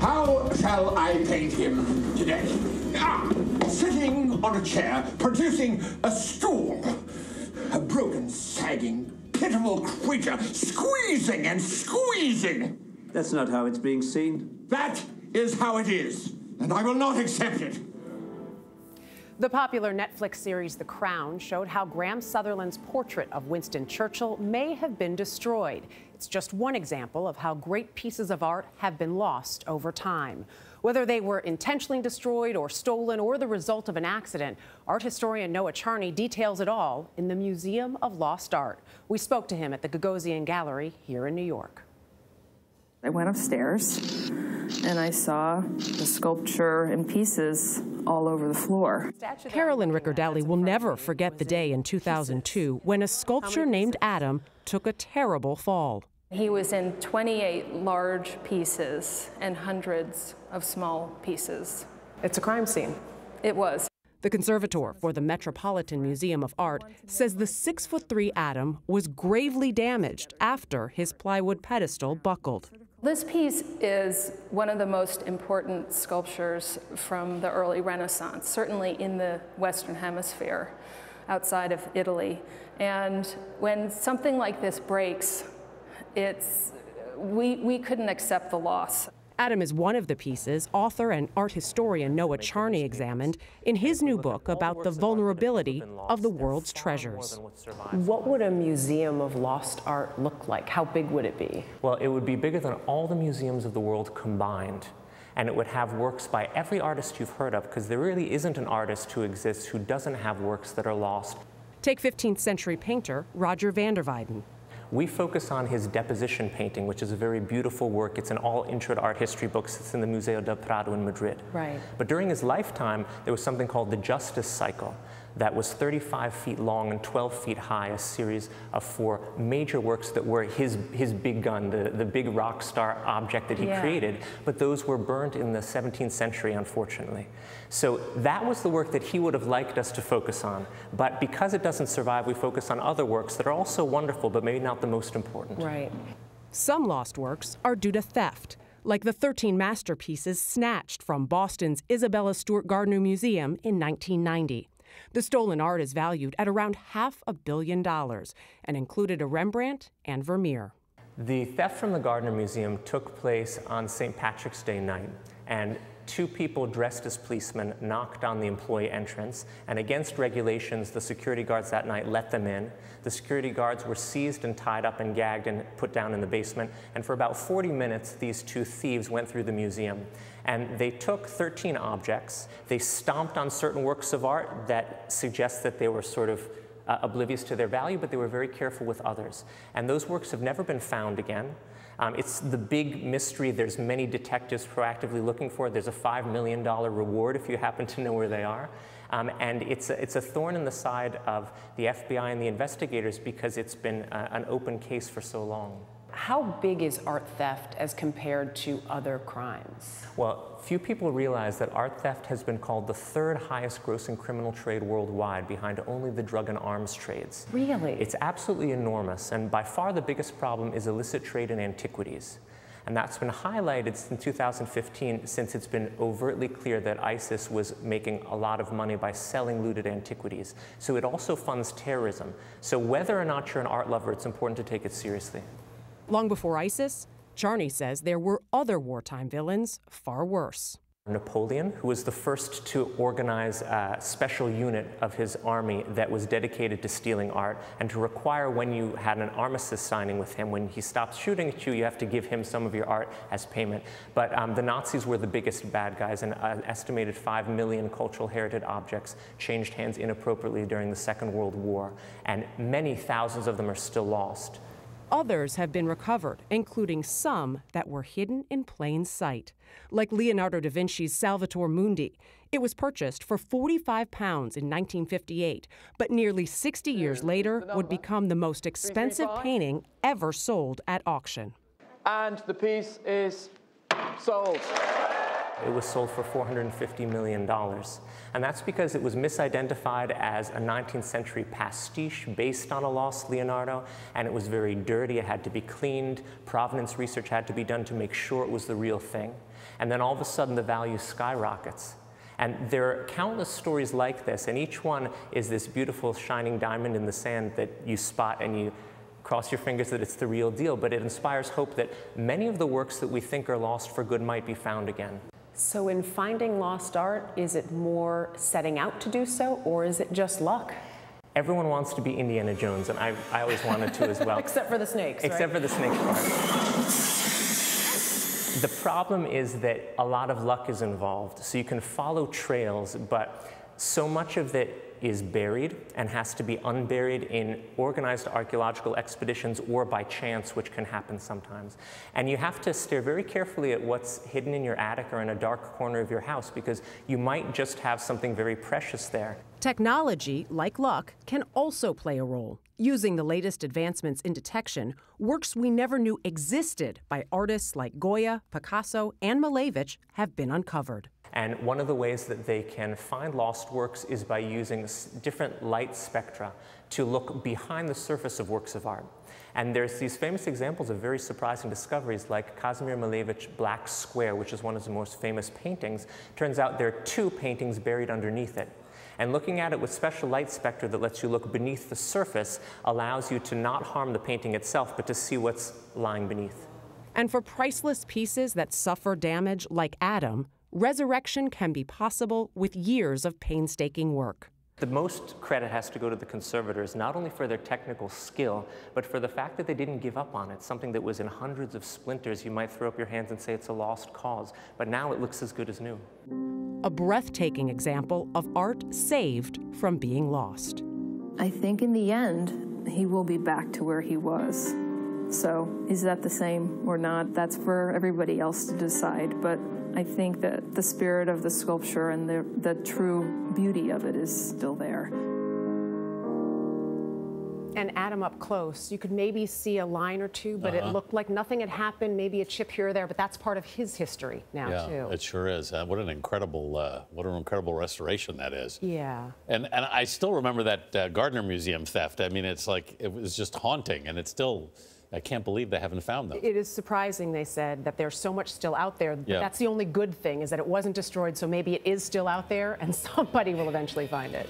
How shall I paint him today? Sitting on a chair, producing a stool. A broken, sagging, pitiful creature, squeezing and squeezing. That's not how it's being seen. That is how it is, and I will not accept it. The popular Netflix series The Crown showed how Graham Sutherland's portrait of Winston Churchill may have been destroyed. It's just one example of how great pieces of art have been lost over time. Whether they were intentionally destroyed or stolen or the result of an accident, art historian Noah Charney details it all in the Museum of Lost Art. We spoke to him at the Gagosian Gallery here in New York. I went upstairs and I saw the sculpture in pieces all over the floor. Carolyn Riccardelli will never forget the day in 2002 when a sculpture named Adam took a terrible fall. He was in 28 large pieces and hundreds of small pieces. It's a crime scene. It was. The conservator for the Metropolitan Museum of Art says the 6'3" Adam was gravely damaged after his plywood pedestal buckled. This piece is one of the most important sculptures from the early Renaissance, certainly in the Western Hemisphere, outside of Italy. And when something like this breaks, we couldn't accept the loss. Adam is one of the pieces author and art historian Noah Charney examined in his new book about the vulnerability of the world's treasures. What would a museum of lost art look like? How big would it be? Well, it would be bigger than all the museums of the world combined. And it would have works by every artist you've heard of, because there really isn't an artist who exists who doesn't have works that are lost. Take 15th century painter Roger Vander. We focus on his deposition painting, which is a very beautiful work. It's in all intro to art history books. It's in the Museo del Prado in Madrid. Right. But during his lifetime, there was something called the Justice Cycle that was 35 feet long and 12 feet high, a series of 4 major works that were his big gun, the big rock star object that he created, but those were burned in the 17th century, unfortunately. So that was the work that he would have liked us to focus on. But because it doesn't survive, we focus on other works that are also wonderful, but maybe not the most important. Right. Some lost works are due to theft, like the 13 masterpieces snatched from Boston's Isabella Stewart Gardner Museum in 1990. The stolen art is valued at around $500 million and included a Rembrandt and Vermeer. The theft from the Gardner Museum took place on St. Patrick's Day night, and 2 people dressed as policemen knocked on the employee entrance, and against regulations, the security guards that night let them in. The security guards were seized and tied up and gagged and put down in the basement, and for about 40 minutes, these 2 thieves went through the museum. And they took 13 objects. They stomped on certain works of art that suggest that they were sort of oblivious to their value, but they were very careful with others. And those works have never been found again. It's the big mystery there's many detectives proactively looking for. There's a $5 million reward if you happen to know where they are. And it's a thorn in the side of the FBI and the investigators because it's been an open case for so long. How big is art theft as compared to other crimes? Well, few people realize that art theft has been called the 3rd highest grossing criminal trade worldwide, behind only the drug and arms trades. Really? It's absolutely enormous, and by far the biggest problem is illicit trade in antiquities. And that's been highlighted since 2015, since it's been overtly clear that ISIS was making a lot of money by selling looted antiquities. So it also funds terrorism. So whether or not you're an art lover, it's important to take it seriously. Long before ISIS, Charney says there were other wartime villains far worse. Napoleon, who was the first to organize a special unit of his army that was dedicated to stealing art, and to require when you had an armistice signing with him, when he stops shooting at you, you have to give him some of your art as payment. But the Nazis were the biggest bad guys, and an estimated 5 million cultural heritage objects changed hands inappropriately during the Second World War, and many thousands of them are still lost. Others have been recovered, including some that were hidden in plain sight, like Leonardo da Vinci's Salvator Mundi. It was purchased for £45 in 1958, but nearly 60 years later would become the most expensive painting ever sold at auction. And the piece is sold. It was sold for $450 million. And that's because it was misidentified as a 19th century pastiche based on a lost Leonardo, and it was very dirty. It had to be cleaned. Provenance research had to be done to make sure it was the real thing. And then all of a sudden, the value skyrockets. And there are countless stories like this, and each one is this beautiful shining diamond in the sand that you spot and you cross your fingers that it's the real deal, but it inspires hope that many of the works that we think are lost for good might be found again. So in finding lost art, is it more setting out to do so, or is it just luck? Everyone wants to be Indiana Jones, and I always wanted to as well. Except for the snakes, Except right? for the snake part. The problem is that a lot of luck is involved. So you can follow trails, but so much of it is buried and has to be unburied in organized archaeological expeditions or by chance, which can happen sometimes. And you have to stare very carefully at what's hidden in your attic or in a dark corner of your house, because you might just have something very precious there. Technology, like luck, can also play a role. Using the latest advancements in detection, works we never knew existed by artists like Goya, Picasso, and Malevich have been uncovered. And one of the ways that they can find lost works is by using different light spectra to look behind the surface of works of art. And there's these famous examples of very surprising discoveries, like Kazimir Malevich's Black Square, which is one of his most famous paintings. Turns out there are 2 paintings buried underneath it. And looking at it with special light spectra that lets you look beneath the surface allows you to not harm the painting itself, but to see what's lying beneath. And for priceless pieces that suffer damage like Adam, resurrection can be possible with years of painstaking work. The most credit has to go to the conservators, not only for their technical skill, but for the fact that they didn't give up on it. Something that was in hundreds of splinters, you might throw up your hands and say it's a lost cause, but now it looks as good as new. A breathtaking example of art saved from being lost. I think in the end, he will be back to where he was. So is that the same or not? That's for everybody else to decide. But I think that the spirit of the sculpture and the true beauty of it is still there. And Adam up close, you could maybe see a line or two, but it looked like nothing had happened, maybe a chip here or there, but that's part of his history now, too. Yeah, it sure is. What an incredible restoration that is. Yeah. And I still remember that Gardner Museum theft. I mean, it's like, it was just haunting, and it's still, I can't believe they haven't found them. It is surprising, they said, that there's so much still out there. But that's the only good thing, is that it wasn't destroyed, so maybe it is still out there, and somebody will eventually find it.